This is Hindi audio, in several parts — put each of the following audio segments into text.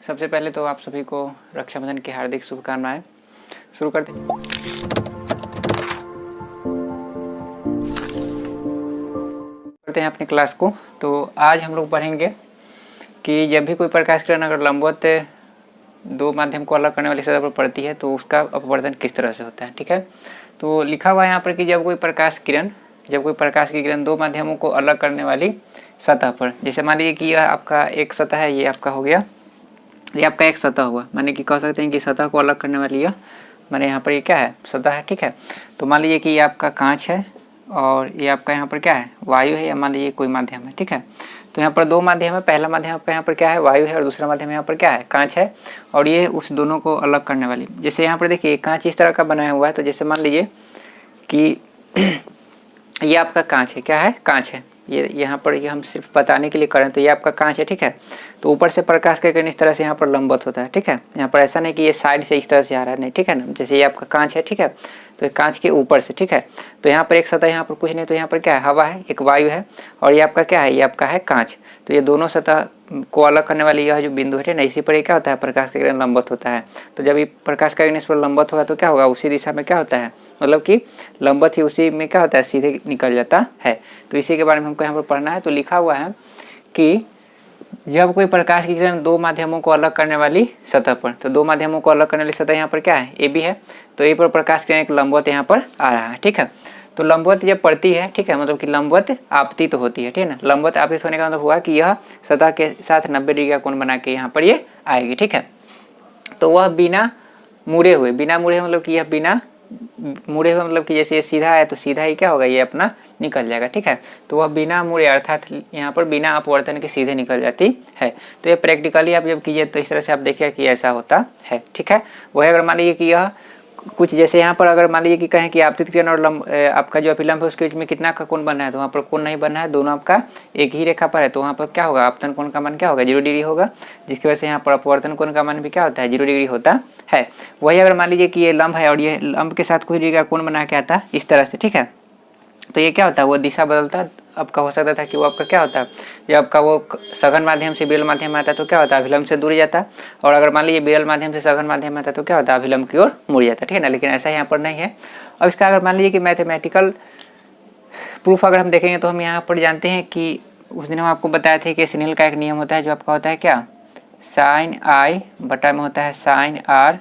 सबसे पहले तो आप सभी को रक्षाबंधन की हार्दिक शुभकामनाएं। शुरू करते हैं अपनी क्लास को। तो आज हम लोग पढ़ेंगे कि जब भी कोई प्रकाश किरण अगर लंबवत दो माध्यम को अलग करने वाली सतह पर पड़ती है तो उसका अपवर्तन किस तरह से होता है। ठीक है, तो लिखा हुआ है यहाँ पर कि जब कोई प्रकाश की किरण दो माध्यमों को अलग करने वाली सतह पर, जैसे मान लीजिए कि यह आपका एक सतह है, ये आपका हो गया, ये आपका एक सतह हुआ, माने कि कह सकते हैं कि सतह को अलग करने वाली यह माने यहाँ पर ये क्या है, सतह है। ठीक है, तो मान लीजिए कि ये आपका कांच है और ये आपका यहाँ पर क्या है, वायु है, या मान लीजिए कोई माध्यम है। ठीक है, तो यहाँ पर दो माध्यम है, पहला माध्यम आपका यहाँ पर क्या है, वायु है, और दूसरा माध्यम यहाँ पर क्या है, कांच है, और ये उस दोनों को अलग करने वाली। जैसे यहाँ पर देखिए कांच इस तरह का बनाया हुआ है, तो जैसे मान लीजिए कि ये आपका कांच है, क्या है, कांच है, ये यहाँ पर ये हम सिर्फ बताने के लिए करें, तो ये आपका कांच है। ठीक है, तो ऊपर से प्रकाश का किरण इस तरह से यहाँ पर लंबवत होता है। ठीक है, यहाँ पर ऐसा नहीं कि ये साइड से इस तरह से आ रहा है, नहीं। ठीक है ना, जैसे ये आपका कांच है, ठीक है, तो कांच के ऊपर से, ठीक है, तो यहाँ पर एक सतह, यहाँ पर कुछ नहीं, तो यहाँ पर क्या है, हवा है, एक वायु है, और ये आपका क्या है, ये आपका है कांच। तो ये दोनों सतह को अलग करने वाली यह जो बिंदु है ना, इसी पर ये क्या होता है, प्रकाश का किरण लंबवत होता है। तो जब ये प्रकाश का किरण इस पर लंबवत होगा तो क्या होगा, उसी दिशा में क्या होता है, मतलब कि लंबवत ही उसी में क्या होता है, सीधे निकल जाता है। तो इसी के बारे में हमको यहाँ पर पढ़ना है। तो लिखा हुआ है कि जब कोई प्रकाश की किरण दो माध्यमों को अलग करने वाली सतह पर, तो दो माध्यमों को अलग करने वाली सतह यहाँ पर क्या है, ए बी है, तो ए पर प्रकाश किरण एक लंबवत यहाँ पर आ रहा है। ठीक है, तो लंबवत जब पड़ती है, ठीक है, मतलब कि लंबवत आपतित होती है। ठीक है ना, लंबवत आपतित होने का मतलब हुआ कि यह सतह के साथ 90 डिग्री का कोण बना के यहाँ पर ये आएगी। ठीक है, तो वह बिना मुड़े हुए मतलब कि यह बिना मुड़े हुए मतलब कि जैसे ये सीधा है तो सीधा ही क्या होगा, ये अपना निकल जाएगा। ठीक है, तो वह बिना मुड़े अर्थात यहाँ पर बिना अपवर्तन के सीधे निकल जाती है। तो ये प्रैक्टिकली आप जब कीजिए तो इस तरह से आप देखिए कि ऐसा होता है। ठीक है, वही अगर मान लीजिए कि यह कुछ जैसे यहाँ पर अगर मान लीजिए कि कहें कि आपतित किरण और आपका जो अभिलंब है उसके बीच में कितना का कोण बनना है, तो वहाँ पर कोण नहीं बनना है, दोनों आपका एक ही रेखा पर है, तो वहाँ पर क्या होगा, आपतन कोण का मान क्या होगा, 0 डिग्री होगा, जिसकी वजह से यहाँ पर अपवर्तन कोण का मान भी क्या होता है, 0 डिग्री होता है। वही अगर मान लीजिए कि ये लंब है और ये लंब के साथ कुछ डिग्री का कोण बना के आता है इस तरह से। ठीक है, तो ये क्या होता है, वो दिशा बदलता आपका हो सकता था कि वो आपका क्या होता है, ये आपका वो सघन माध्यम से विरल माध्यम में आता है तो क्या होता है, अभिलंब से दूर जाता है, और अगर मान लीजिए विरल माध्यम से सघन माध्यम में आता है तो क्या होता है, अभिलंब की ओर मुड़ जाता है। ठीक है ना, लेकिन ऐसा यहाँ पर नहीं है। अब इसका अगर मान लीजिए कि मैथमेटिकल प्रूफ अगर हम देखेंगे तो हम यहाँ पर जानते हैं कि उस दिन हम आपको बताए थे कि स्नेल का एक नियम होता है जो आपका होता है क्या, साइन आई बटा में होता है साइन आर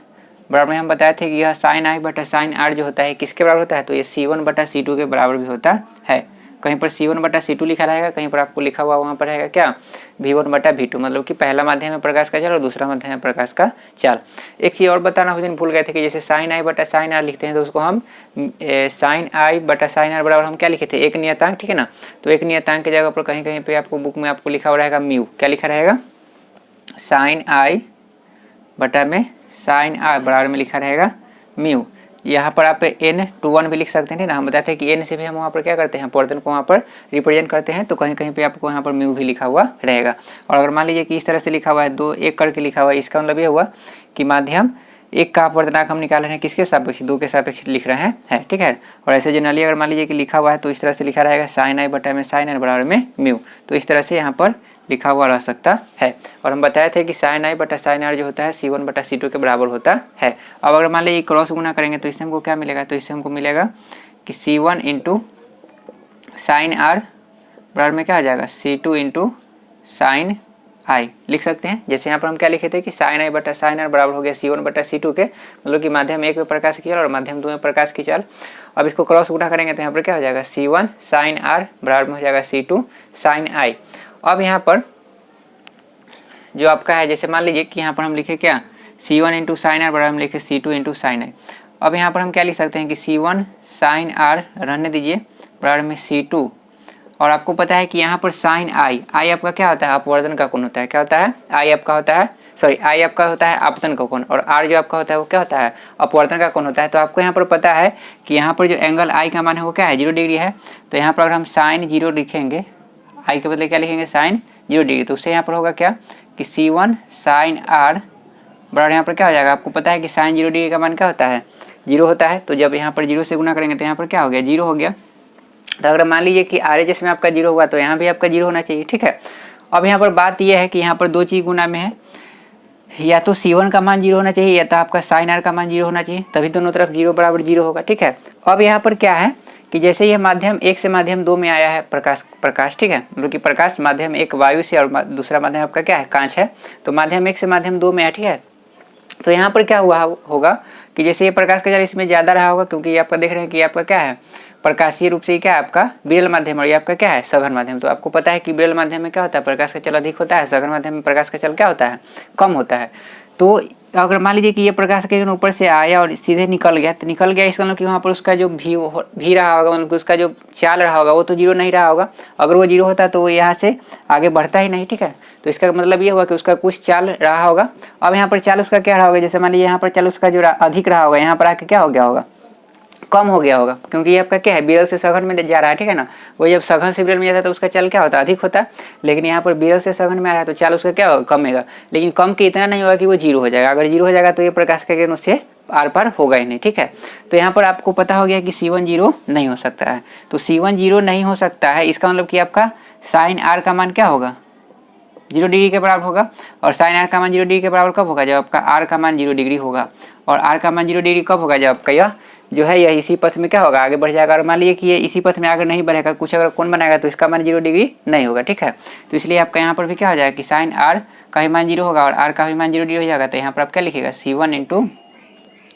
बराबर में। हम बताए थे कि यह साइन आई बटा साइन आर जो होता है किसके बराबर होता है, तो ये C1 बटा C2 के बराबर भी होता है। कहीं पर C1 बटा C2 लिखा रहेगा, कहीं पर आपको लिखा हुआ वहाँ पर रहेगा क्या, V1 बटा V2, मतलब कि पहला माध्यम है प्रकाश का चाल और दूसरा माध्यम है प्रकाश का चाल। एक चीज़ और बताना उस दिन भूल गए थे कि जैसे साइन आई बटा साइन आर लिखते हैं तो उसको हम साइन आई बटा साइन आर बराबर हम क्या लिखे थे, एक नियतांक। ठीक है ना, तो एक नियतांक की जगह पर कहीं कहीं पर आपको बुक में आपको लिखा हुआ रहेगा म्यू, क्या लिखा रहेगा, साइन आई बटा में साइन आर बराबर में लिखा रहेगा म्यू। यहाँ पर आप n/1 भी लिख सकते हैं ना, हम बताते हैं कि n से भी हम वहाँ पर क्या करते हैं, अपवर्तन को वहाँ पर रिप्रेजेंट करते हैं, तो कहीं कहीं पे आपको यहाँ पर म्यू भी लिखा हुआ रहेगा। और अगर मान लीजिए कि इस तरह से लिखा हुआ है, 2 1 करके लिखा हुआ है, इसका मतलब ये हुआ कि माध्यम एक का अपवर्तनांक हम निकाल रहे हैं किसके सापेक्ष, 2 के सापेक्ष लिख रहे हैं। ठीक है, और ऐसे जनरली अगर मान लीजिए कि लिखा हुआ है तो इस तरह से लिखा रहेगा साइन आई बटा में साइन आर बराबर में म्यू, तो इस तरह से यहाँ पर लिखा हुआ रह सकता है। और हम बताए थे कि साइन आई बटा साइन आर जो होता है C1 बटा C2 के बराबर होता है। अब अगर मान लीजिए क्रॉस गुना करेंगे तो इससे हमको क्या मिलेगा, तो इससे हमको मिलेगा कि C1 इंटू साइन आर बराबर में क्या आ जाएगा, C2 इंटू साइन आई लिख सकते हैं। जैसे यहाँ पर हम क्या लिखे थे कि साइन आई बटा साइन आर बराबर हो गया C1 बटा C2 के, मतलब कि माध्यम एक में प्रकाश की चाल और माध्यम 2 में प्रकाश की चाल। अब इसको क्रॉस गुना करेंगे तो यहाँ पर क्या हो जाएगा, C1 साइन आर बराबर में हो जाएगा C2 साइन आई। अब यहाँ पर जो आपका है, जैसे मान लीजिए कि यहाँ पर हम लिखे क्या, C1 इंटू साइन आर बराबर हम लिखे C2 इंटू साइन आई। अब यहाँ पर हम क्या लिख सकते हैं कि C1 साइन आर रहने दीजिए बराबर में C2, और आपको पता है कि यहाँ पर साइन आई आपका क्या होता है, अपवर्तन का कोण होता है, क्या होता है, आई आपका होता है आपतन का कोण, और आर जो आपका होता है वो क्या होता है, अपवर्तन का कोण होता है। तो आपको यहाँ पर पता है कि यहाँ पर जो एंगल आई का मान है वो क्या है, 0 डिग्री है। तो यहाँ पर अगर हम साइन 0 लिखेंगे, आई के बदले क्या लिखेंगे, साइन 0 डिग्री, तो उससे यहाँ पर होगा क्या कि C1 साइन आर बराबर यहाँ पर क्या हो जाएगा, आपको पता है कि साइन 0 डिग्री का मान क्या होता है, 0 होता है। तो जब यहाँ पर 0 से गुना करेंगे तो यहाँ पर क्या हो गया, 0 हो गया। तो अगर मान लीजिए कि RHS में आपका 0 हुआ तो यहाँ भी आपका 0 होना चाहिए। ठीक है, अब यहाँ पर बात यह है कि यहाँ पर दो चीज़ गुना में है, या तो C1 का मान 0 होना चाहिए या तो आपका साइन आर का मान 0 होना चाहिए, तभी दोनों तरफ 0 बराबर 0 होगा। ठीक है, अब यहाँ पर क्या है कि जैसे यह माध्यम 1 से माध्यम 2 में आया है प्रकाश, ठीक है, मतलब कि प्रकाश माध्यम 1 वायु से और दूसरा माध्यम आपका क्या है, कांच है, तो माध्यम 1 से माध्यम 2 में है। ठीक है, तो यहाँ पर क्या हुआ होगा कि जैसे ये प्रकाश का जाल इसमें ज़्यादा रहा होगा, क्योंकि आपका देख रहे हैं कि आपका क्या है, प्रकाशीय रूप से क्या है आपका विरल माध्यम और ये आपका क्या है, सघन माध्यम। तो आपको पता है कि विरल माध्यम में क्या होता है, प्रकाश का चल अधिक होता है, सघन माध्यम में प्रकाश का चल क्या होता है, कम होता है। तो अगर मान लीजिए कि ये प्रकाश के ऊपर से आया और सीधे निकल गया, तो निकल गया इसका मतलब कि वहाँ पर उसका जो भी रहा होगा, मतलब कि उसका जो चाल रहा होगा वो तो 0 नहीं रहा होगा। अगर वो 0 होता तो वो यहाँ से आगे बढ़ता ही नहीं। ठीक है, तो इसका मतलब ये हुआ कि उसका कुछ चाल रहा होगा। अब यहाँ पर चाल उसका क्या रहा होगा, जैसे मान लीजिए यहाँ पर चाल उसका जो अधिक रहा होगा, यहाँ पर आके क्या हो गया होगा, कम हो गया होगा, क्योंकि ये आपका क्या है, विरल से सघन में जा रहा है। ठीक है ना, वो जब सघन से विरल में जाता है तो उसका चाल क्या होता है, अधिक होता है, लेकिन यहाँ पर विरल से सघन में आ रहा है तो चाल उसका क्या होगा, कमेगा। लेकिन कम के इतना नहीं होगा कि वो 0 हो जाएगा। अगर 0 हो जाएगा तो ये प्रकाश का किरण उससे आर पार होगा ही नहीं। ठीक है, तो यहाँ पर आपको पता हो गया कि C1 0 नहीं हो सकता है। तो C1 0 नहीं हो सकता है, इसका मतलब कि आपका साइन आर का मान क्या होगा, 0 डिग्री के बराबर होगा। और साइन आर का मान 0 डिग्री के बराबर कब होगा, जब आपका आर का मान 0 डिग्री होगा। और आर का मान 0 डिग्री कब होगा, जब आपका यह जो है यह इसी पथ में क्या होगा, आगे बढ़ जाएगा। और मान लीजिए कि ये इसी पथ में आगे नहीं बढ़ेगा, कुछ अगर कोण बनाएगा तो इसका मान 0 डिग्री नहीं होगा। ठीक है, तो इसलिए आपका यहाँ पर भी क्या हो जाएगा कि साइन आर का ही मान 0 होगा और आर का भी मान 0 डिग्री हो जाएगा। तो यहाँ पर आप क्या लिखिएगा, C1 इंटू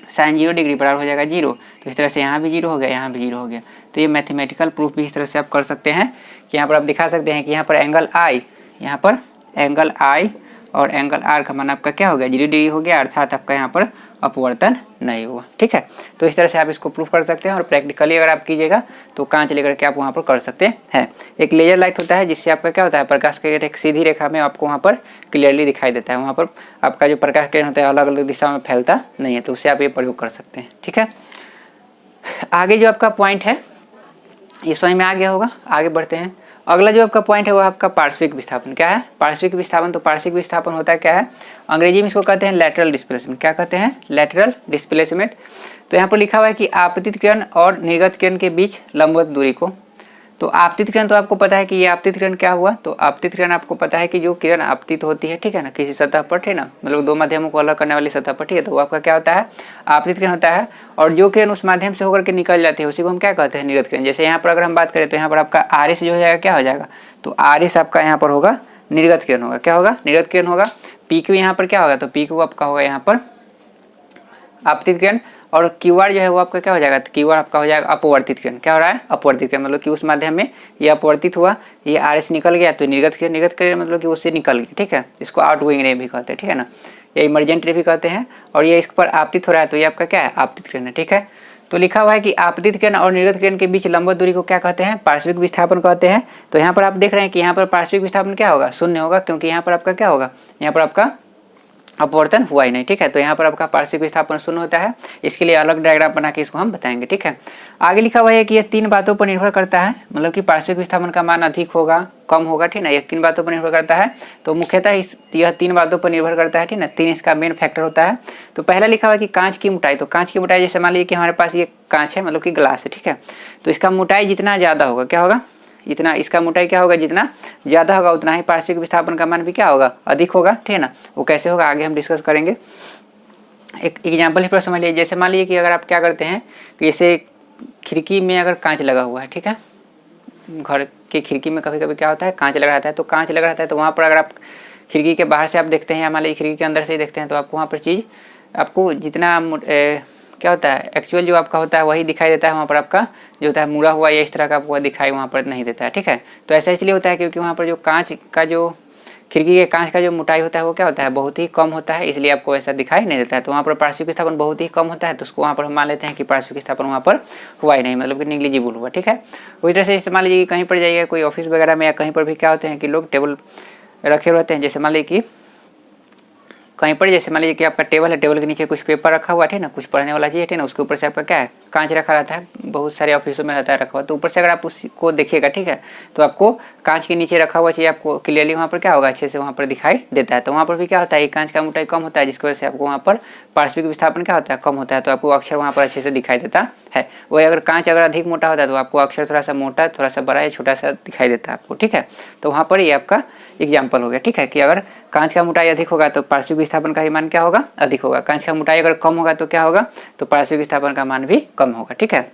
साइन 0 डिग्री बराबर हो जाएगा 0। तो इस तरह से यहाँ भी 0 हो गया, यहाँ भी 0 हो गया। तो ये मैथमेटिकल प्रूफ भी इस तरह से आप कर सकते हैं कि यहाँ पर आप दिखा सकते हैं कि यहाँ पर एंगल आई, यहाँ पर एंगल आई और एंगल आर का मान आपका क्या हो गया, 0 डिग्री हो गया, अर्थात आपका यहाँ पर अपवर्तन नहीं हुआ। ठीक है, तो इस तरह से आप इसको प्रूफ कर सकते हैं। और प्रैक्टिकली अगर आप कीजिएगा तो कांच लेकर के आप वहाँ पर कर सकते हैं। एक लेजर लाइट होता है जिससे आपका क्या होता है, प्रकाश का एक सीधी रेखा में आपको वहाँ पर क्लियरली दिखाई देता है। वहाँ पर आपका जो प्रकाश किरण होता है अलग अलग दिशा में फैलता नहीं है, तो उससे आप ये प्रयोग कर सकते हैं। ठीक है, आगे जो आपका पॉइंट है ये समझ में आ गया होगा, आगे बढ़ते हैं। अगला जो आपका पॉइंट है वो आपका पार्श्विक विस्थापन। क्या है पार्श्विक विस्थापन, तो पार्श्विक विस्थापन होता है क्या है, अंग्रेजी में इसको कहते हैं लैटरल डिस्प्लेसमेंट। क्या कहते हैं, लैटरल डिस्प्लेसमेंट। तो यहाँ पर लिखा हुआ है कि आपतित किरण और निर्गत किरण के बीच लंबवत दूरी को, तो आपतित किरण तो आपको पता है कि ये आपतित किरण क्या हुआ, तो आपतित किरण आपको पता है कि जो किरण आपतित होती है, ठीक है ना, किसी सतह पर, ठीक है ना, मतलब दो माध्यमों को अलग करने वाली सतह पर, ठीक है, तो वो आपका क्या होता है, आपतित किरण होता है। और जो किरण उस माध्यम से होकर के निकल जाती है उसी को हम क्या कहते हैं, निर्गत किरण। जैसे यहाँ पर अगर हम बात करें तो यहाँ पर आपका आरएस जो हो जाएगा क्या हो जाएगा, तो आरएस आपका यहाँ पर होगा निर्गत किरण होगा। क्या होगा, निर्गत किरण होगा। पीक्यू यहाँ पर क्या होगा, तो पीक्यू आपका होगा यहाँ पर आपतित किरण। और क्यूआर जो है वो आपका क्या हो जाएगा, तो क्यूआर आपका हो जाएगा अपवर्तित किरण। क्या हो रहा है, अपवर्तित किरण, मतलब कि उस माध्यम में ये अपवर्तित हुआ, ये आरएस निकल गया तो निर्गत किरण। निर्गत किरण मतलब कि उससे निकल गया, ठीक है, इसको आउटगोइंग रे भी कहते हैं, ठीक है ना, या इमरजेंट रे भी कहते हैं। और ये इस पर आपतित हो रहा है तो ये आपका क्या है, आपतित किरण है। ठीक है, तो लिखा हुआ है कि आपतित किरण और निर्गत किरण के बीच लंबवत दूरी को क्या कहते हैं, पार्श्विक विस्थापन कहते हैं। तो यहाँ पर आप देख रहे हैं कि यहाँ पर पार्श्विक विस्थापन क्या होगा, शून्य होगा, क्योंकि यहाँ पर आपका क्या होगा, यहाँ पर आपका अपवर्तन हुआ ही नहीं। ठीक है, तो यहाँ पर आपका पार्श्विक विस्थापन शून्य होता है। इसके लिए अलग डायग्राम बना के इसको हम बताएंगे। ठीक है, आगे लिखा हुआ है कि यह 3 बातों पर निर्भर करता है, मतलब कि पार्श्विक विस्थापन का मान अधिक होगा कम होगा, ठीक ना, यह 3 बातों पर निर्भर करता है। तो मुख्यतः यह 3 बातों पर निर्भर करता है, ठीक ना, 3 इसका मेन फैक्टर होता है। तो पहला लिखा हुआ है कि कांच की मोटाई, तो कांच की मोटाई जैसे मान लीजिए कि हमारे पास ये कांच है, मतलब कि ग्लास है, ठीक है, तो इसका मोटाई जितना ज़्यादा होगा, क्या होगा, इतना इसका मोटाई क्या होगा, जितना ज़्यादा होगा उतना ही पार्श्विक विस्थापन का मान भी क्या होगा, अधिक होगा। ठीक है ना, वो कैसे होगा आगे हम डिस्कस करेंगे। एक एग्जाम्पल इस पर समझ लीजिए, जैसे मान लीजिए कि अगर आप क्या करते हैं कि जैसे खिड़की में अगर कांच लगा हुआ है, ठीक है, घर की खिड़की में कभी कभी क्या होता है, कांच लगा रहता है। तो कांच लगा रहता है तो वहाँ पर अगर आप खिड़की के बाहर से आप देखते हैं या मान लीजिए खिड़की के अंदर से ही देखते हैं तो आपको वहाँ पर चीज़ आपको जितना क्या होता है, एक्चुअल जो आपका होता है वही दिखाई देता है। वहाँ पर आपका जो होता है मुड़ा हुआ या इस तरह का आपको दिखाई वहाँ पर नहीं देता है। ठीक है, तो ऐसा इसलिए होता है क्योंकि वहाँ पर जो कांच का जो खिड़की के कांच का जो मोटाई होता है वो क्या होता है, बहुत ही कम होता है, इसलिए आपको ऐसा दिखाई नहीं देता है। तो वहाँ पर पार्श्विक विस्थापन बहुत ही कम होता है, तो उसको वहाँ पर हम मान लेते हैं कि पार्श्विक विस्थापन वहाँ पर हुआ ही नहीं, मतलब कि निग्लिजिबल हुआ। ठीक है, उसी तरह से मान लीजिए कहीं पर जाइएगा कोई ऑफिस वगैरह में या कहीं पर भी क्या होते हैं कि लोग टेबल रखे रहते हैं। जैसे मान लीजिए कि कहीं पर जैसे मान लीजिए कि आपका टेबल है, टेबल के नीचे कुछ पेपर रखा हुआ है ना, कुछ पढ़ने वाला चीज़ है ना, उसके ऊपर से आपका क्या है, कांच रखा रहता है, बहुत सारे ऑफिसों में रहता है रखा हुआ। तो ऊपर से अगर आप उसको देखिएगा, ठीक है, तो आपको कांच के नीचे रखा हुआ चीज़ आपको क्लियरली वहाँ पर क्या होगा, अच्छे से वहाँ पर दिखाई देता है। तो वहाँ पर भी क्या होता है, कांच का मोटाई कम होता है, जिसकी वजह से आपको वहाँ पर पार्श्विक विस्थापन क्या होता है, कम होता है, तो आपको अक्षर वहाँ पर अच्छे से दिखाई देता है। वही अगर कांच अगर अधिक मोटा होता है तो आपको अक्षर थोड़ा सा मोटा, थोड़ा सा बड़ा या छोटा सा दिखाई देता है आपको, ठीक है। तो वहाँ पर ये आपका एग्जाम्पल हो गया, ठीक है, कि अगर कांच का मोटाई अधिक होगा तो पार्श्विक विस्थापन का ही मान क्या होगा, अधिक होगा। कांच का मोटाई अगर कम होगा तो क्या होगा, तो पार्श्विक विस्थापन का मान भी कम होगा, ठीक है।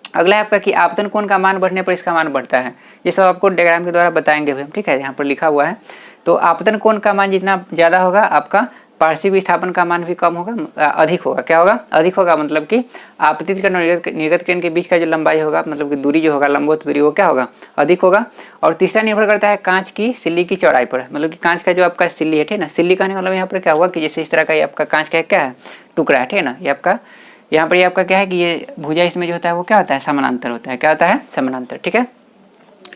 अगला है आपका कि आपतन कोण का मान बढ़ने पर इसका मान बढ़ता है। ये सब आपको डायग्राम के द्वारा बताएंगे भी हम, ठीक है, यहाँ पर लिखा हुआ है। तो आपतन कोण का मान जितना ज़्यादा होगा आपका पार्श्विक विस्थापन का मान भी कम होगा, अधिक होगा। क्या होगा, अधिक होगा, मतलब कि आपतित किरण और निर्गत किरण के बीच का जो लंबाई होगा, मतलब कि दूरी जो होगा, लंबवत दूरी, वो क्या होगा, अधिक होगा। और तीसरा निर्भर करता है कांच की सिल्ली की चौड़ाई पर, मतलब कि कांच का जो आपका सिल्ली है, ठीक है ना। सिल्ली कहने का मतलब यहाँ पर क्या हुआ कि जैसे इस तरह का ये आपका कांच का क्या है, टुकड़ा है, ठीक है ना। ये आपका यहाँ पर ये आपका क्या है कि ये भुजा इसमें जो होता है वो क्या होता है, समानांतर होता है। क्या होता है, समानांतर, ठीक है।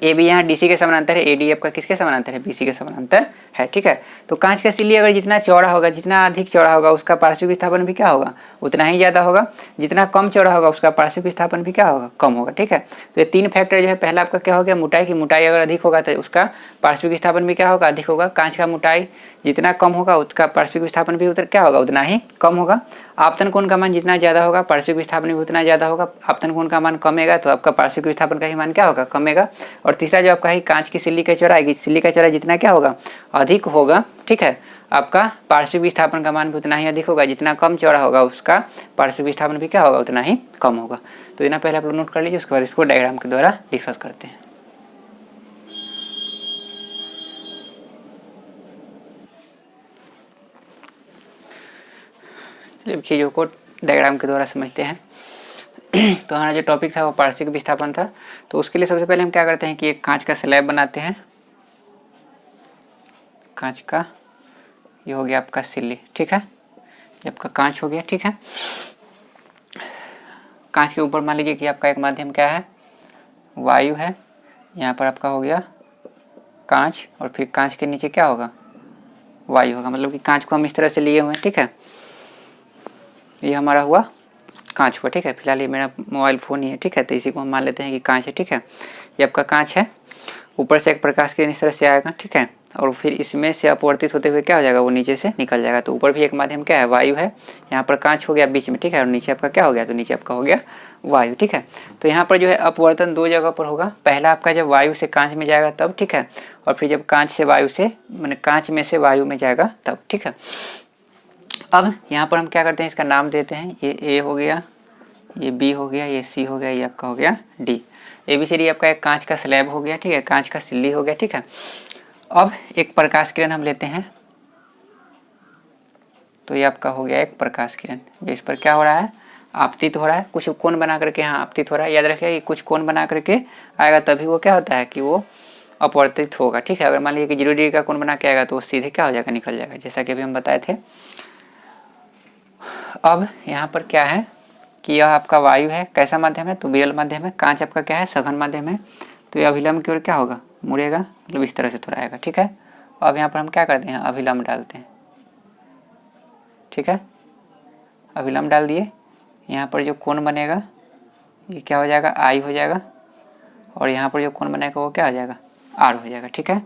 ए भी यहाँ डीसी के समानांतर है, एडी आपका किसके समानांतर है, बीसी के समानांतर है, ठीक है। तो कांच का सिल्ली अगर जितना चौड़ा होगा, जितना अधिक चौड़ा होगा, उसका पार्श्विक विस्थापन भी क्या होगा, उतना ही ज्यादा होगा। जितना कम चौड़ा होगा उसका पार्श्विक विस्थापन भी क्या होगा, कम होगा, ठीक है। तो ये तीन फैक्टर जो है, पहला आपका क्या हो गया, मोटाई की मोटाई अगर अधिक होगा तो उसका पार्श्विक विस्थापन भी क्या होगा, अधिक होगा। कांच का मोटाई जितना कम होगा उसका पार्श्विक विस्थापन भी उधर क्या होगा, उतना ही कम होगा। आपतन कोण का मान जितना ज्यादा होगा पार्श्विक विस्थापन भी उतना ज्यादा होगा। आपतन कोण का मान कमेगा तो आपका पार्श्विक विस्थापन का ही मान क्या होगा, कमेगा। और तीसरा जो आपका है कांच की सिल्ली का चौड़ाई, सिल्ली का चौड़ाई जितना क्या होगा, अधिक होगा, ठीक है, आपका पार्श्विक विस्थापन का मान भी उतना ही अधिक होगा। जितना कम चौड़ा होगा उसका पार्श्विक विस्थापन भी क्या होगा, उतना ही कम होगा। तो इतना पहले आप लोग नोट कर लीजिए, उसके बाद इसको डायग्राम के द्वारा डिस्कस करते हैं। चलिए चीज़ों को डायग्राम के द्वारा समझते हैं। तो हमारा जो टॉपिक था वो पार्श्विक विस्थापन था। तो उसके लिए सबसे पहले हम क्या करते हैं कि एक कांच का स्लैब बनाते हैं। कांच का ये हो गया आपका सिल्ली, ठीक है, ये आपका कांच हो गया, ठीक है। कांच के ऊपर मान लीजिए कि आपका एक माध्यम क्या है, वायु है। यहाँ पर आपका हो गया कांच, और फिर कांच के नीचे क्या होगा, वायु होगा। मतलब कि कांच को हम इस तरह से लिए हुए हैं, ठीक है। ये हमारा हुआ कांच हुआ, ठीक है। फिलहाल ये मेरा मोबाइल फ़ोन ही है, ठीक है, तो इसी को हम मान लेते हैं कि कांच है, ठीक है। ये आपका कांच है, ऊपर से एक प्रकाश किरण इस तरह से आएगा, ठीक है, और फिर इसमें से अपवर्तित होते हुए क्या हो जाएगा, वो नीचे से निकल जाएगा। तो ऊपर भी एक माध्यम क्या है, वायु है। यहाँ पर कांच हो गया बीच में, ठीक है, और नीचे आपका क्या हो गया, तो नीचे आपका हो गया वायु, ठीक है। तो यहाँ पर जो है अपवर्तन दो जगह पर होगा। पहला आपका जब वायु से कांच में जाएगा तब, ठीक है, और फिर जब कांच से वायु से, मैंने कांच में से वायु में जाएगा तब, ठीक है। अब यहाँ पर हम क्या करते हैं, इसका नाम देते हैं। ये ए हो गया, ये बी हो गया, ये सी हो गया, ये आपका हो गया डी। ABCD आपका एक कांच का स्लैब हो गया, ठीक है, कांच का सिल्ली हो गया, ठीक है। अब एक प्रकाश किरण हम लेते हैं। तो ये आपका हो गया एक प्रकाश किरण, जो इस पर क्या हो रहा है, आपतित हो रहा है। कुछ कोण बना करके यहाँ आपतित हो रहा है। याद रखिए कि कुछ कोण बना करके आएगा तभी वो क्या होता है कि वो अपवर्तित होगा, ठीक है। अगर मान लीजिए कि 0 डिग्री का कोण बना के आएगा तो वो सीधे क्या हो जाएगा, निकल जाएगा, जैसा कि अभी हम बताए थे। अब यहाँ पर क्या है कि यह आपका वायु है, कैसा माध्यम है, तो विरल माध्यम है। कांच आपका क्या है, सघन माध्यम है। तो ये अभिलंब की ओर क्या होगा, मुड़ेगा, मतलब इस तरह से थोड़ा आएगा, ठीक है। अब यहाँ पर हम क्या करते हैं, अभिलंब डालते हैं, ठीक है। अभिलंब डाल दिए। यहाँ पर जो कोण बनेगा ये क्या हो जाएगा, आई हो जाएगा, और यहाँ पर जो कोण बनेगा वो क्या हो जाएगा, आर हो जाएगा, ठीक है।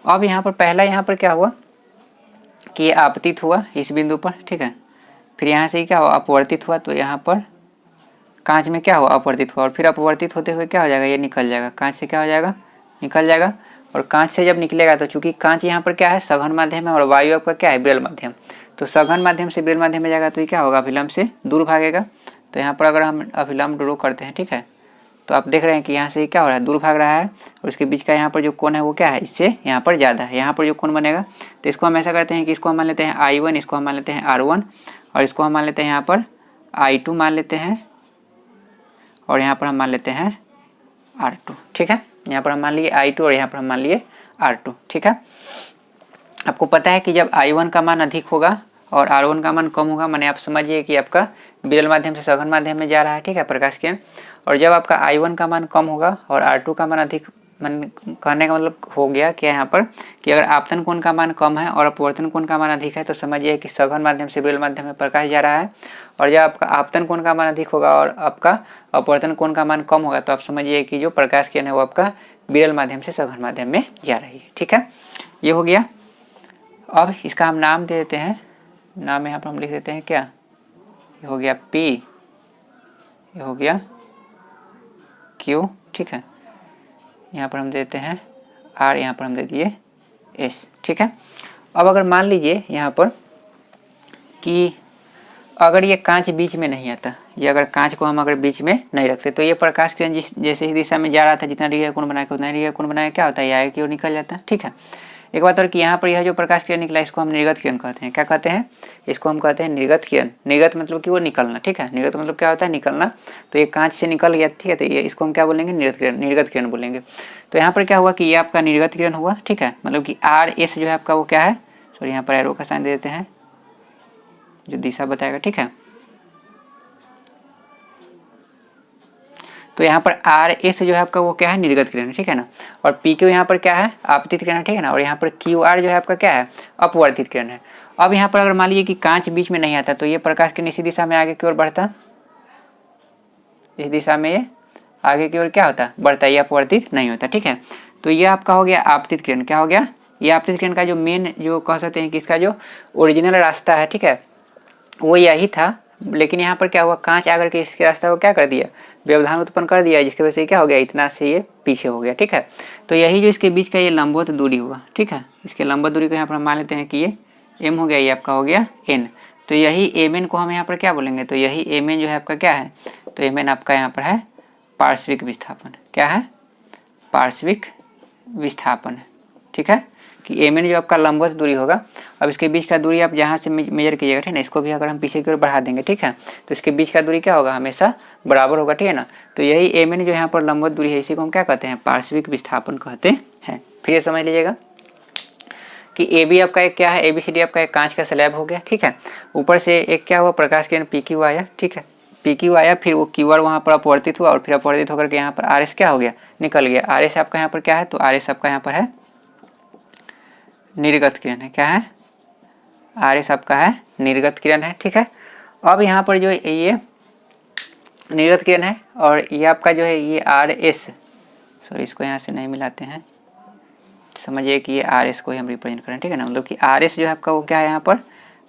अब यहाँ पर पहला यहाँ पर क्या हुआ कि ये आपतित हुआ इस बिंदु पर, ठीक है। फिर यहाँ से क्या हुआ, अपवर्तित हुआ। तो यहाँ पर कांच में क्या हुआ, अपवर्तित हुआ, और फिर अपवर्तित होते हुए क्या हो जाएगा, ये निकल जाएगा, कांच से क्या हो जाएगा, निकल जाएगा। और कांच से जब निकलेगा तो चूंकि कांच यहाँ पर क्या है, सघन माध्यम है, और वायु आपका क्या है, विरल माध्यम। तो सघन माध्यम से विरल माध्यम में जाएगा तो ये क्या होगा, अभिलंब से दूर भागेगा। तो यहाँ पर अगर हम अभिलंब ड्रॉ करते हैं, ठीक है, तो आप देख रहे हैं कि यहाँ से क्या हो रहा है, दूर भाग रहा है, और उसके बीच का यहाँ पर जो कोण है वो क्या है, इससे यहाँ पर ज़्यादा है। यहाँ पर जो कोण बनेगा तो इसको हम ऐसा करते हैं कि इसको हम मान लेते हैं I1, इसको हम मान लेते हैं R1, और इसको हम मान लेते हैं यहाँ पर I2 मान लेते हैं, और यहाँ पर हम मान लेते हैं R2, ठीक है। यहाँ पर हम मान लिए I2 और यहाँ पर हम मान लिए R2, ठीक है। आपको पता है कि जब I1 का मान अधिक होगा और R1 का मान कम होगा, माने आप समझिए कि आपका विरल माध्यम से सघन माध्यम में जा रहा है, ठीक है, प्रकाश किरण। और जब आपका I1 का मान कम होगा और R2 का मान अधिक, मान कहने का मतलब हो गया क्या यहाँ पर कि अगर आपतन कोण का मान कम है और अपवर्तन कोण का मान अधिक है तो समझिए कि सघन माध्यम से विरल माध्यम में प्रकाश जा रहा है। और जब आपका आपतन कोण का मान अधिक होगा और आपका अपवर्तन कोण का मान कम होगा तो आप समझिए कि जो प्रकाश किरण है वो आपका विरल माध्यम से सघन माध्यम में जा रही है, ठीक है। ये हो गया। अब इसका हम नाम दे देते हैं। नाम यहाँ पर हम लिख देते हैं क्या, ये हो गया P, ये हो गया Q, ठीक है। यहाँ पर हम देते हैं R, यहाँ पर हम दे दिए S, ठीक है। अब अगर मान लीजिए यहाँ पर कि अगर ये कांच बीच में नहीं आता, ये अगर कांच को हम अगर बीच में नहीं रखते तो ये प्रकाश किरण जैसे ही दिशा में जा रहा था, जितना रेडियल कोण बना के उतना रेडियल कोण बनाया क्या होता है, ये आगे की ओर निकल जाता है, ठीक है। एक बात और कि यहाँ पर यह जो प्रकाश किरण निकला इसको हम निर्गत किरण कहते हैं। क्या कहते हैं? इसको हम कहते हैं निर्गत किरण। निर्गत मतलब कि वो निकलना, ठीक है। निर्गत मतलब क्या होता है? निकलना। तो ये कांच से निकल गया, ठीक है, तो ये इसको हम क्या बोलेंगे? निर्गत किरण, निर्गत किरण बोलेंगे। तो यहाँ पर क्या हुआ कि ये आपका निर्गत किरण हुआ, ठीक है। मतलब कि RS जो है आपका वो क्या है, सॉरी यहाँ पर एरो का साइन दे देते हैं जो दिशा बताएगा, ठीक है। तो यहाँ पर RS जो है आपका वो क्या है? निर्गत किरण, ठीक है ना। और PQ यहाँ पर क्या है? आपतित किरण, ठीक है ना। और यहाँ पर QR जो है आपका क्या है? अपवर्तित किरण है। अब यहाँ पर अगर मान लीजिए कि कांच बीच में नहीं आता तो ये प्रकाश किरण इसी दिशा में आगे की ओर बढ़ता, इस दिशा में ये आगे की ओर क्या होता? बढ़ता, ये अपवर्तित नहीं होता, ठीक है। तो ये आपका हो गया आपतित किरण। क्या हो गया? ये आपतित किरण का जो मेन जो कह सकते हैं कि इसका जो ओरिजिनल रास्ता है, ठीक है, वो यही था। लेकिन यहाँ पर क्या हुआ, कांच आकर के इसके रास्ता को क्या कर दिया? व्यवधान उत्पन्न कर दिया, जिसकी वजह से क्या हो गया? इतना से ये पीछे हो गया, ठीक है। तो यही जो इसके बीच का ये लंबवत दूरी हुआ, ठीक है। इसके लंबवत दूरी को यहाँ पर हम मान लेते हैं कि ये M हो गया, ये आपका हो गया N। तो यही Mn को हम यहाँ पर क्या बोलेंगे? तो यही Mn जो है आपका क्या है? तो Mn आपका यहाँ पर है पार्श्विक विस्थापन। क्या है? पार्श्विक विस्थापन, ठीक है। कि Mn जो आपका लंबवत दूरी होगा। अब इसके बीच का दूरी आप जहाँ से मेजर कीजिएगा, ठीक है ना, इसको भी अगर हम पीछे की ओर बढ़ा देंगे, ठीक है, तो इसके बीच का दूरी क्या होगा? हमेशा बराबर होगा, ठीक है ना। तो यही Mn जो यहाँ पर लंबवत दूरी है, इसी को हम क्या कहते हैं? पार्श्विक विस्थापन कहते हैं। फिर ये समझ लीजिएगा कि AB आपका एक क्या है? ABCD आपका एक कांच का स्लैब हो गया, ठीक है। ऊपर से एक क्या हुआ? प्रकाश किरण PQ आया, ठीक है। PQ आया, फिर वो QR वहाँ पर अपवर्तित हुआ और फिर अपवर्तित होकर के यहाँ पर RS क्या हो गया? निकल गया। RS आपका यहाँ पर क्या है? तो RS आपका यहाँ पर है निर्गत किरण है। क्या है? RS आपका है निर्गत किरण है, ठीक है। अब यहाँ पर जो ये निर्गत किरण है और ये आपका जो है ये RS, सॉरी इसको यहाँ से नहीं मिलाते हैं, समझिए कि ये RS को ही हम रिप्रेजेंट करें, ठीक है ना। मतलब कि RS जो है आपका वो क्या है? यहाँ पर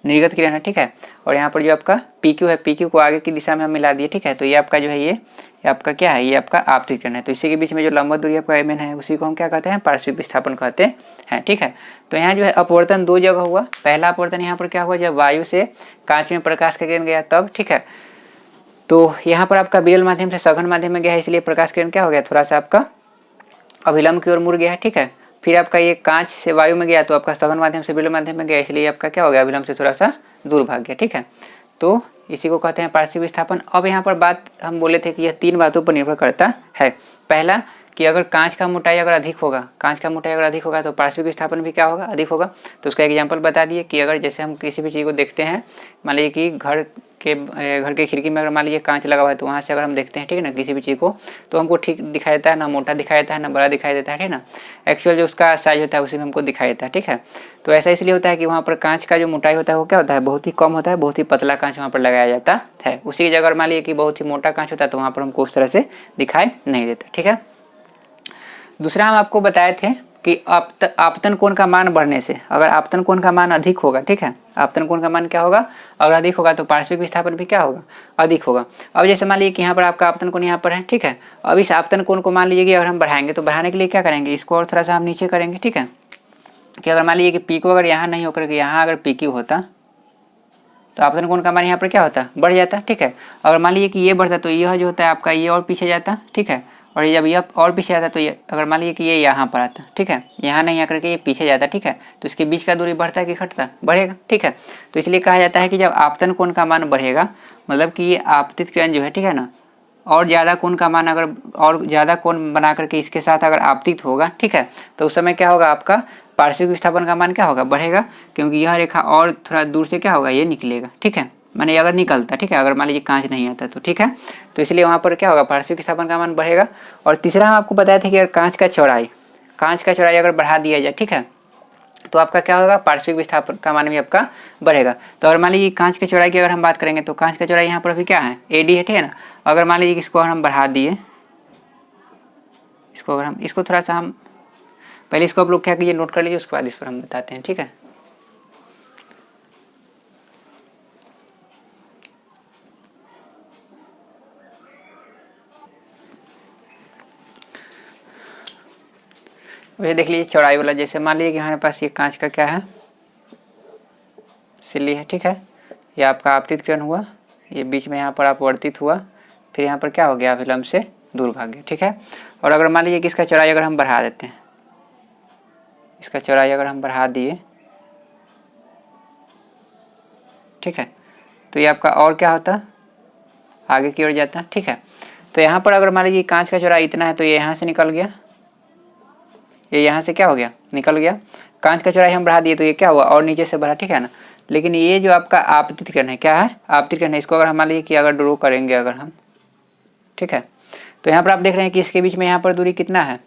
निर्गत किरण है, ठीक है। और यहाँ पर जो आपका PQ है, PQ को आगे की दिशा में हम मिला दिए, ठीक है। तो ये आपका जो है ये आपका क्या है? ये आपका आपतित किरण है। तो इसी के बीच में जो लंबवत दूरी आपका Mn है उसी को हम क्या कहते हैं? पार्श्विक विस्थापन कहते हैं, ठीक है। तो यहाँ जो है अपवर्तन दो जगह हुआ। पहला अपवर्तन यहाँ पर क्या हुआ? जब वायु से कांच में प्रकाश का किरण गया तब, ठीक है। तो यहाँ पर आपका विरल माध्यम से सघन माध्यम में गया है, इसलिए प्रकाश किरण क्या हो गया? थोड़ा सा आपका अभिलंब की ओर मुड़ गया है, ठीक है। फिर आपका ये कांच से वायु में गया तो आपका सघन माध्यम से विरल माध्यम में गया, इसलिए आपका क्या हो गया? अभिलंब से थोड़ा सा दूर भाग गया, ठीक है। तो इसी को कहते हैं पार्श्विक विस्थापन। अब यहाँ पर बात हम बोले थे कि यह तीन बातों पर निर्भर करता है। पहला कि अगर कांच का मोटाई अगर अधिक होगा, कांच का मोटाई अगर अधिक होगा तो पार्श्विक विस्थापन भी क्या होगा? अधिक होगा। तो उसका एग्जांपल बता दिए कि अगर जैसे हम किसी भी चीज़ को देखते हैं, मान लीजिए कि घर के खिड़की में अगर मान लीजिए कांच लगा हुआ है तो वहाँ से अगर हम देखते हैं, ठीक है ना, किसी भी चीज़ को, तो हमको ठीक दिखाई देता है, ना मोटा दिखाई देता है ना बड़ा दिखाई देता है, ठीक है ना। एक्चुअल जो उसका साइज होता है उसी में हमको दिखाई देता है, ठीक है। तो ऐसा इसलिए होता है कि वहाँ पर कांच का जो मोटाई होता है वो क्या होता है? बहुत ही कम होता है, बहुत ही पतला कांच वहाँ पर लगाया जाता है। उसी की जगह अगर मान लीजिए कि बहुत ही मोटा कांच होता है तो वहाँ पर हमको उस तरह से दिखाई नहीं देता, ठीक है। दूसरा हम आपको बताए थे कि आपतन कोण का मान बढ़ने से, अगर आपतन कोण का मान अधिक होगा, ठीक है, आपतन कोण का मान क्या होगा? अगर अधिक होगा तो पार्श्विक विस्थापन भी क्या होगा? अधिक होगा। अब जैसे मान लीजिए कि यहाँ पर आपका आपतन कोण यहाँ पर है, ठीक है। अब इस आपतन कोण को मान लीजिए कि अगर हम बढ़ाएंगे तो बढ़ाने के लिए क्या करेंगे? इसको और थोड़ा सा हम नीचे करेंगे, ठीक है। कि अगर मान लीजिए कि पी को अगर यहाँ नहीं होकर के यहाँ अगर PQ होता तो आपतन कोण का मान यहाँ पर क्या होता? बढ़ जाता, ठीक है। अगर मान लीजिए कि ये बढ़ता तो यह जो होता है आपका ये और पीछे जाता, ठीक है। और जब यह और पीछे आता तो ये अगर मान लीजिए कि ये यहाँ पर आता, ठीक है, यहाँ नहीं आकर के ये पीछे जाता, ठीक है, तो इसके बीच का दूरी बढ़ता है कि घटता? बढ़ेगा, ठीक है। तो इसलिए कहा जाता है कि जब आपतन कोण का मान बढ़ेगा मतलब कि ये आपतित किरण जो है, ठीक है ना, और ज़्यादा कोण का मान अगर और ज़्यादा कोण बना करके इसके साथ अगर आपतित होगा, ठीक है, तो उस समय क्या होगा? आपका पार्श्विक विस्थापन का मान क्या होगा? बढ़ेगा, क्योंकि यह रेखा और थोड़ा दूर से क्या होगा? ये निकलेगा, ठीक है, माने अगर निकलता, ठीक है, अगर मान लीजिए कांच नहीं आता तो, ठीक है। तो इसलिए वहाँ पर क्या होगा? पार्श्विक विस्थापन का मान बढ़ेगा। और तीसरा हम आपको बताया था कि अगर कांच का चौड़ाई अगर बढ़ा दिया जाए, ठीक है, तो आपका क्या होगा? पार्श्विक विस्थापन का मान भी आपका बढ़ेगा। तो अगर मान लीजिए कांच की चौड़ाई की अगर हम बात करेंगे तो कांच का चौड़ाई यहाँ पर अभी क्या है? AD है, ठीक है ना। अगर मान लीजिए इसको अगर हम बढ़ा दिए, इसको अगर हम इसको थोड़ा सा हम पहले इसको आप लोग क्या कीजिए? नोट कर लीजिए, उसके बाद इस पर हम बताते हैं, ठीक है। वैसे देख लीजिए चौड़ाई वाला, जैसे मान लीजिए कि हमारे पास ये कांच का क्या है, सिल्ली है, ठीक है। ये आपका आपतित किरण हुआ, ये बीच में यहाँ पर अपवर्तित हुआ, फिर यहाँ पर क्या हो गया, अभिलंब से दूर भाग गया, ठीक है। और अगर मान लीजिए कि इसका चौड़ाई अगर हम बढ़ा देते हैं, इसका चौड़ाई अगर हम बढ़ा दिए, ठीक है, तो ये आपका और क्या होता, आगे की ओर जाता, ठीक है। तो यहाँ पर अगर मान लीजिए कांच का चौड़ाई इतना है तो ये यहाँ से निकल गया, ये यहाँ से क्या हो गया, निकल गया। कांच का चौड़ाई हम बढ़ा दिए तो ये क्या हुआ, और नीचे से बढ़ा, ठीक है ना। लेकिन ये जो आपका आपतित किरण है, क्या है, आपतित किरण है, इसको अगर हम मान लीजिए कि अगर ड्रॉ करेंगे अगर हम, ठीक है, तो यहाँ पर आप देख रहे हैं कि इसके बीच में यहाँ पर दूरी कितना है,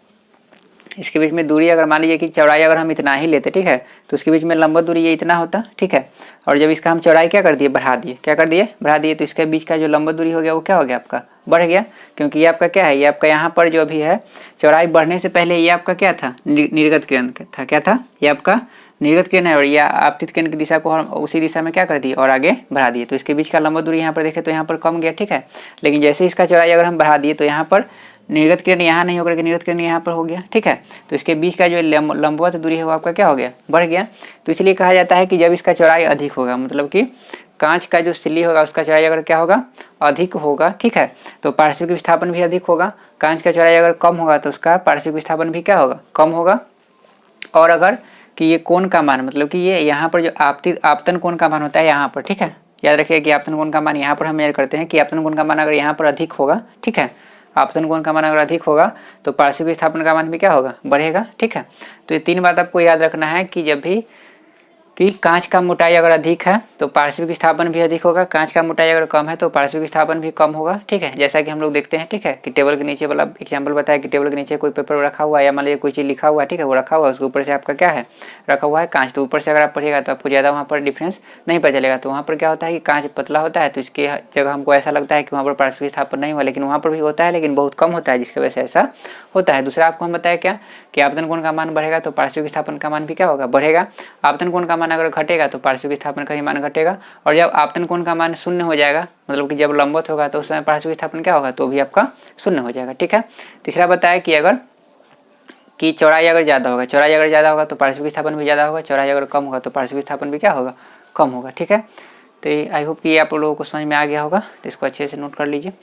इसके बीच में दूरी अगर मान लीजिए कि चौड़ाई अगर हम इतना ही लेते, ठीक है, तो उसके बीच में लंबवत दूरी ये इतना होता, ठीक है। और जब इसका हम चौड़ाई क्या कर दिए, बढ़ा दिए, क्या कर दिए, बढ़ा दिए, तो इसके बीच का जो लंबवत दूरी हो गया वो क्या हो गया, आपका बढ़ गया। क्योंकि ये आपका क्या है, ये आपका यहाँ पर जो भी है चौड़ाई बढ़ने से पहले ये आपका क्या था, निर्गत किरण था, क्या था, ये आपका निर्गत किरण है। और ये आपतित किरण की दिशा को हम उसी दिशा में क्या कर दिए, और आगे बढ़ा दिए, तो इसके बीच का लंबवत दूरी यहाँ पर देखें तो यहाँ पर कम गया, ठीक है। लेकिन जैसे इसका चौड़ाई अगर हम बढ़ा दिए तो यहाँ पर निर्गत किरण यहाँ नहीं होकर के निर्गत किरण यहाँ पर हो गया, ठीक है। तो इसके बीच का जो लंबवत दूरी है वो आपका क्या हो गया, बढ़ गया। तो इसलिए कहा जाता है कि जब इसका चौड़ाई अधिक होगा, मतलब कि कांच का जो सिल्ली होगा उसका चौड़ाई अगर क्या होगा, अधिक होगा, ठीक है, तो पार्श्विक विस्थापन भी अधिक होगा। कांच का चौड़ाई अगर कम होगा तो उसका पार्श्विक विस्थापन भी क्या होगा, कम होगा। और अगर कि ये कोण का मान, मतलब कि ये यहाँ पर जो आपतन कोण का मान होता है यहाँ पर, ठीक है, याद रखिए कि आपतन कोण का मान यहाँ पर हम मेजर करते हैं कि आपतन कोण का मान अगर यहाँ पर अधिक होगा, ठीक है, आपतन कोण का मान अगर अधिक होगा तो पार्श्विक विस्थापन का मान भी क्या होगा, बढ़ेगा, ठीक है। तो ये तीन बात आपको याद रखना है कि जब भी कि कांच का मोटाई अगर अधिक है तो पार्श्विक विस्थापन भी अधिक होगा, कांच का मोटाई अगर कम है तो पार्श्विक विस्थापन भी कम होगा, ठीक है। जैसा कि हम लोग देखते हैं, ठीक है, कि टेबल के नीचे वाला एग्जांपल बताया कि टेबल के नीचे कोई पेपर रखा हुआ है या मान लीजिए कोई चीज़ लिखा हुआ है, ठीक है, वो रखा हुआ है, उसके ऊपर से आपका क्या है, रखा हुआ है कांच, तो ऊपर से अगर आप पढ़िएगा तो आपको ज़्यादा वहाँ पर डिफरेंस नहीं पता चलेगा। तो वहाँ पर क्या होता है कि कांच पतला होता है तो इसके जगह हमको ऐसा लगता है कि वहाँ पर पार्श्विक विस्थापन नहीं हुआ, लेकिन वहाँ पर भी होता है, लेकिन बहुत कम होता है, जिसकी वजह से ऐसा होता है। दूसरा आपको हम बताया क्या कि आपतन कोण का मान बढ़ेगा तो पार्श्विक विस्थापन का मान भी क्या होगा, बढ़ेगा। आपतन कोण का मान अगर घटेगा तो पार्श्विक विस्थापन का ही मान घटेगा। और जब आपतन कोण का मान शून्य हो जाएगा, मतलब कि जब लंबवत होगा तो उस समय पार्श्विक विस्थापन क्या होगा, तो भी आपका शून्य हो जाएगा, ठीक है। तीसरा बताया कि अगर कि चौड़ाई अगर ज़्यादा होगा, चौड़ाई अगर ज़्यादा होगा तो पार्श्विक विस्थापन भी ज़्यादा होगा, चौड़ाई अगर कम होगा तो पार्श्विक विस्थापन भी क्या होगा, कम होगा, ठीक है। तो आई होप कि आप लोगों को समझ में आ गया होगा, तो इसको अच्छे से नोट कर लीजिए।